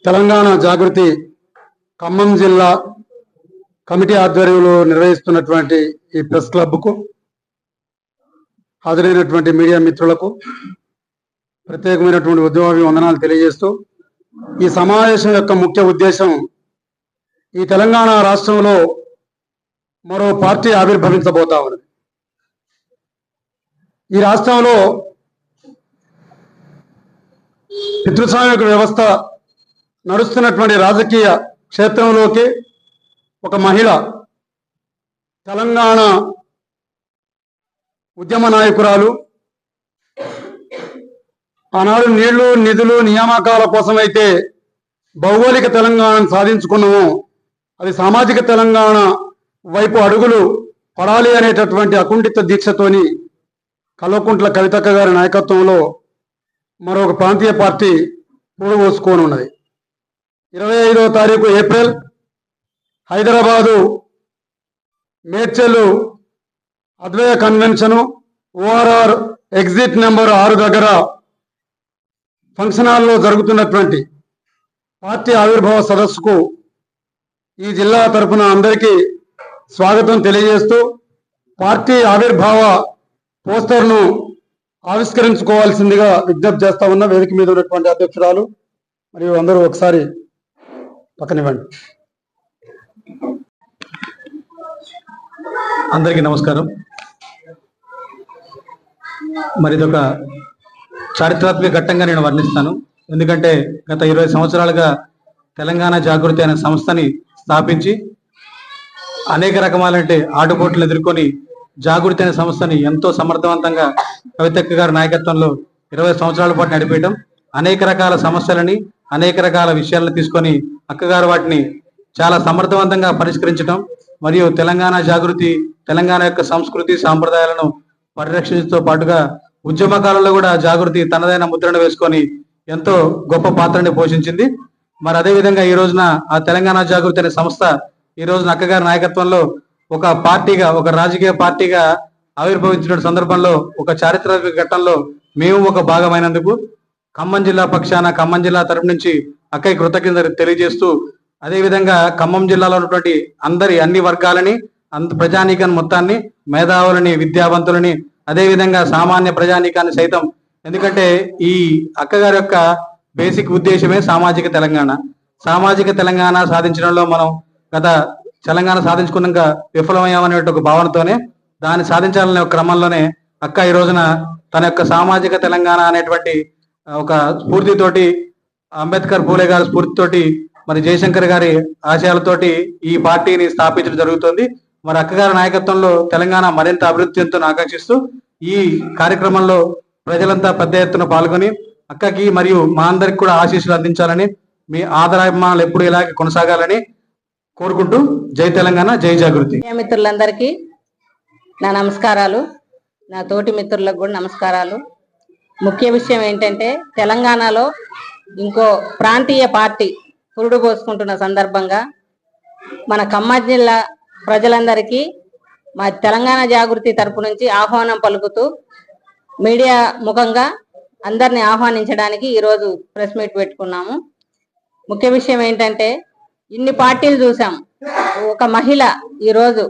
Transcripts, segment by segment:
తెలంగాణ జాగృతి ఖమ్మం జిల్లా కమిటీ ఆధ్వర్యంలో నిర్వహిస్తున్నటువంటి ఈ ప్రెస్ క్లబ్కు హాజరైనటువంటి మీడియా మిత్రులకు ప్రత్యేకమైనటువంటి ఉద్యమాభివందనాలు తెలియజేస్తూ ఈ సమావేశం యొక్క ముఖ్య ఉద్దేశం ఈ తెలంగాణ రాష్ట్రంలో మరో పార్టీ ఆవిర్భవించబోతా ఉన్నది. ఈ రాష్ట్రంలో పితృస్వామిక వ్యవస్థ నడుస్తున్నటువంటి రాజకీయ క్షేత్రంలోకి ఒక మహిళ తెలంగాణ ఉద్యమ నాయకురాలు ఆనాడు నీళ్లు నిధులు నియామకాల కోసమైతే భౌగోళిక తెలంగాణను సాధించుకున్నామో అది సామాజిక తెలంగాణ వైపు అడుగులు పడాలి అనేటటువంటి అకుంఠిత దీక్షతోని కల్వకుంట్ల కవితక్క గారి నాయకత్వంలో మరొక ప్రాంతీయ పార్టీ పూడబోసుకొని ఉన్నది. 25వ తారీఖు ఏప్రిల్ హైదరాబాదు మేడ్చల్ అద్వైత కన్వెన్షను ఓఆర్ఆర్ ఎగ్జిట్ నెంబర్ 6 దగ్గర ఫంక్షన్ హాల్లో జరుగుతున్నటువంటి పార్టీ ఆవిర్భావ సదస్సుకు ఈ జిల్లా తరఫున అందరికీ స్వాగతం తెలియజేస్తూ పార్టీ ఆవిర్భావ పోస్టర్ను ఆవిష్కరించుకోవాల్సిందిగా విజ్ఞప్తి చేస్తా ఉన్న వేదిక మీద ఉన్నటువంటి అధ్యక్షురాలు మరియు అందరూ ఒకసారి పక్కనివ్వండి. అందరికీ నమస్కారం. మరి ఇదొక చారిత్రాత్మక ఘట్టంగా నేను వర్ణిస్తాను. ఎందుకంటే గత 20 సంవత్సరాలుగా తెలంగాణ జాగృతి అనే సంస్థని స్థాపించి అనేక రకమాలంటే ఆటుపోట్లను ఎదుర్కొని జాగృతి అనే సంస్థని ఎంతో సమర్థవంతంగా కవితక్క గారి నాయకత్వంలో 20 సంవత్సరాల పాటు నడిపేయడం, అనేక రకాల సమస్యలని అనేక రకాల విషయాలను తీసుకొని అక్కగారు వాటిని చాలా సమర్థవంతంగా పరిష్కరించడం మరియు తెలంగాణ జాగృతి తెలంగాణ యొక్క సంస్కృతి సాంప్రదాయాలను పరిరక్షించడంతో పాటుగా ఉద్యమకాలంలో కూడా జాగృతి తనదైన ముద్రను వేసుకొని ఎంతో గొప్ప పాత్రని పోషించింది. మరి అదేవిధంగా ఈ రోజున ఆ తెలంగాణ జాగృతి అనే సంస్థ ఈ రోజున అక్కగారి నాయకత్వంలో ఒక పార్టీగా ఒక రాజకీయ పార్టీగా ఆవిర్భవించిన సందర్భంలో ఒక చారిత్రక ఘట్టంలో మేము ఒక భాగమైనందుకు ఖమ్మం జిల్లా పక్షాన ఖమ్మం జిల్లా తరపు నుంచి అక్కయ్య కృతజ్ఞత తెలియజేస్తూ అదేవిధంగా ఖమ్మం జిల్లాలో ఉన్నటువంటి అన్ని వర్గాలని ప్రజానీకాన్ని మొత్తాన్ని మేధావులని విద్యావంతులని అదేవిధంగా సామాన్య ప్రజానీకాన్ని సైతం, ఎందుకంటే ఈ అక్కగారి యొక్క బేసిక్ ఉద్దేశమే సామాజిక తెలంగాణ సాధించడంలో మనం గత తెలంగాణ సాధించుకున్నాక విఫలమయ్యామనే ఒక భావనతోనే దాన్ని సాధించాలనే ఒక క్రమంలోనే అక్క ఈ రోజున తన యొక్క సామాజిక తెలంగాణ అనేటువంటి ఒక స్ఫూర్తితోటి అంబేద్కర్ పూలే గారి స్ఫూర్తితోటి మరి జయశంకర్ గారి ఆశయాలతోటి ఈ పార్టీని స్థాపించడం జరుగుతుంది. మరి అక్కగారి నాయకత్వంలో తెలంగాణ మరింత అభివృద్ధి చెందుతున్న ఆకాంక్షిస్తూ ఈ కార్యక్రమంలో ప్రజలంతా పెద్ద ఎత్తున పాల్గొని అక్కకి మరియు మా అందరికి కూడా ఆశీస్సులు అందించాలని, మీ ఆదరాభిమానాలు ఎప్పుడు ఇలాగే కొనసాగాలని కోరుకుంటూ జై తెలంగాణ, జై జాగృతి. మిత్రులందరికీ నా నమస్కారాలు, నా తోటి మిత్రులకు కూడా నమస్కారాలు. ముఖ్య విషయం ఏంటంటే తెలంగాణలో ఇంకో ప్రాంతీయ పార్టీ పురుడు పోసుకుంటున్న సందర్భంగా మన ఖమ్మం జిల్లా ప్రజలందరికీ మా తెలంగాణ జాగృతి తరపు నుంచి ఆహ్వానం పలుకుతూ మీడియా ముఖంగా అందరిని ఆహ్వానించడానికి ఈరోజు ప్రెస్ మీట్ పెట్టుకున్నాము. ముఖ్య విషయం ఏంటంటే ఇన్ని పార్టీలు చూసాం, ఒక మహిళ ఈరోజు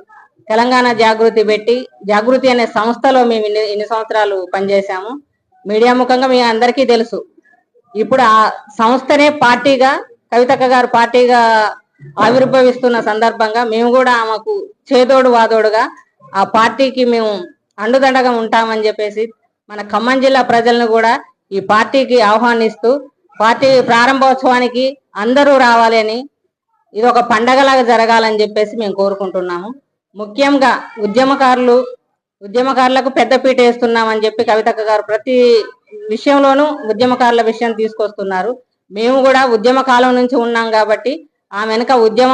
తెలంగాణ జాగృతి పెట్టి జాగృతి అనే సంస్థలో మేము ఇన్ని సంవత్సరాలు పనిచేశాము. మీడియా ముఖంగా మీ అందరికీ తెలుసు. ఇప్పుడు ఆ సంస్థనే పార్టీగా కవితక్క గారు పార్టీగా ఆవిర్భవిస్తున్న సందర్భంగా మేము కూడా ఆమెకు చేదోడు వాదోడుగా ఆ పార్టీకి మేము అండుదండగా ఉంటామని చెప్పేసి మన ఖమ్మం జిల్లా ప్రజలను కూడా ఈ పార్టీకి ఆహ్వానిస్తూ పార్టీ ప్రారంభోత్సవానికి అందరూ రావాలి అని, ఇది ఒక పండగలాగా జరగాలని చెప్పేసి మేము కోరుకుంటున్నాము. ముఖ్యంగా ఉద్యమకారులకు పెద్దపీట వేస్తున్నామని చెప్పి కవితక్క గారు ప్రతి విషయంలోనూ ఉద్యమకారుల విషయం తీసుకొస్తున్నారు. మేము కూడా ఉద్యమ కాలం నుంచి ఉన్నాం కాబట్టి ఆ వెనుక ఉద్యమ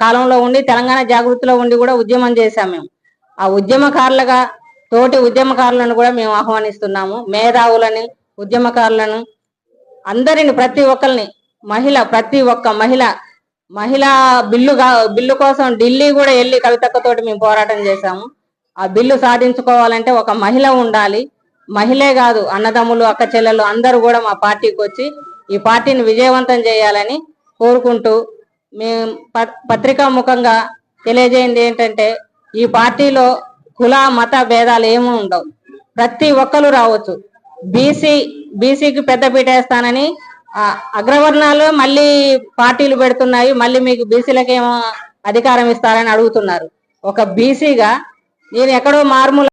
కాలంలో ఉండి తెలంగాణ జాగృతిలో ఉండి కూడా ఉద్యమం చేశాం. మేము ఆ ఉద్యమకారులుగా తోటి ఉద్యమకారులను కూడా మేము ఆహ్వానిస్తున్నాము. మేధావులని, ఉద్యమకారులను అందరిని, ప్రతి ఒక్కరిని, ప్రతి ఒక్క మహిళా బిల్లు కోసం ఢిల్లీ కూడా వెళ్ళి కవితక్కతోటి మేము పోరాటం చేశాము. ఆ బిల్లు సాధించుకోవాలంటే ఒక మహిళ ఉండాలి. మహిళే కాదు, అన్నదమ్ములు, అక్క చెల్లెలు అందరూ కూడా మా పార్టీకి వచ్చి ఈ పార్టీని విజయవంతం చేయాలని కోరుకుంటూ మేము పత్రికా ముఖంగా తెలియజేయండి ఏంటంటే ఈ పార్టీలో కుల మత భేదాలు ఏమీ ఉండవు. ప్రతి ఒక్కరు రావచ్చు. బీసీకి పెద్దపీట వేస్తానని అగ్రవర్ణాలు మళ్ళీ పార్టీలు పెడుతున్నాయి. మళ్ళీ మీకు బీసీలకేమో అధికారం ఇస్తారని అడుగుతున్నారు. ఒక బీసీగా నేను ఎక్కడో మారుమూల